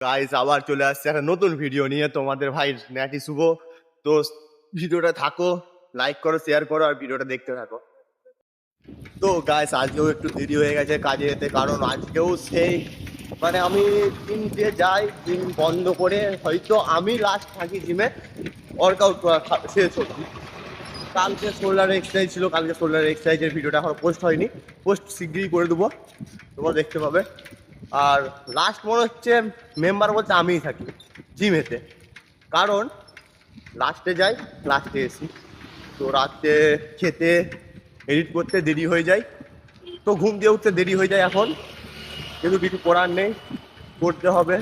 Guys আবার চলে আসছে একটা নতুন ভিডিও নিয়ে তোমাদের ভাই ন্যাটি শুভ। তো ভিডিওটা থাকো, লাইক করো, শেয়ার করো আর ভিডিওটা দেখতে থাকো। তো গাইস আজকেও একটু দেরি হয়ে গেছে কাজে যেতে, কারণ আজকেও সেই মানে আমি জিম দিয়ে যাই, জিম বন্ধ করে হয়তো আমি লাস্ট থাকি জিমে ওয়ার্কআউট করা শেষ হচ্ছি। কালকে শোল্ডার এক্সারসাইজ ছিল, কালকে শোল্ডার এক্সারসাইজের ভিডিওটা এখন পোস্ট হয়নি, পোস্ট শীঘ্রই করে দেবো, তোমরা দেখতে পাবে। আর লাস্ট মনে হচ্ছে মেম্বার বলতে আমিই থাকি জিমেতে, কারণ লাস্টে যাই লাস্টে এসি, তো রাতে খেতে এডিট করতে দেরি হয়ে যায়, তো ঘুম দিয়ে উঠতে দেরি হয়ে যায় এখন, কিন্তু কিছু করার নেই, করতে হবে।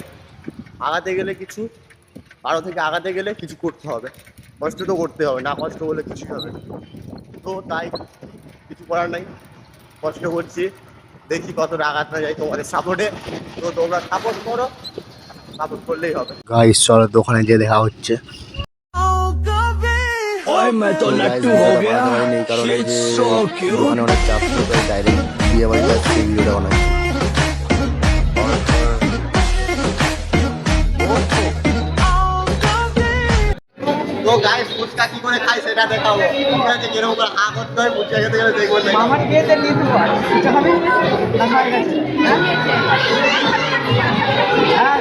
আগাতে গেলে কিছু, কারো থেকে আগাতে গেলে কিছু করতে হবে, কষ্ট তো করতে হবে, না কষ্ট করলে কিছুই হবে না। তো তাই কিছু করার নাই, কষ্ট করছি, দেখি কতটা আঘাত না যায় তোমাদের সাপোর্টে। তো তোমরা সাপোর্ট করো, সাপোর্ট করলেই হবে। গাইস চলো দোকানে গিয়ে দেখা হচ্ছে। ओए मैं तो लट्टू हो गया She's so cute দোকানে অনেক চাপ ছিল, তাই ডাইরেক্ট বিয়ে বাড়ি যাচ্ছি, ভিডিওটা বানাচ্ছি। তো গাইস ফুচকা কি করে খাই সেটা দেখাবো, ঠিক আছে? কিরকম করে হা করতে হয় ফুচকা খেতে গেলে দেখবো। মামার বিয়েতে নিয়ে দেবো এটা হবে না হয়ে গেছে হ্যাঁ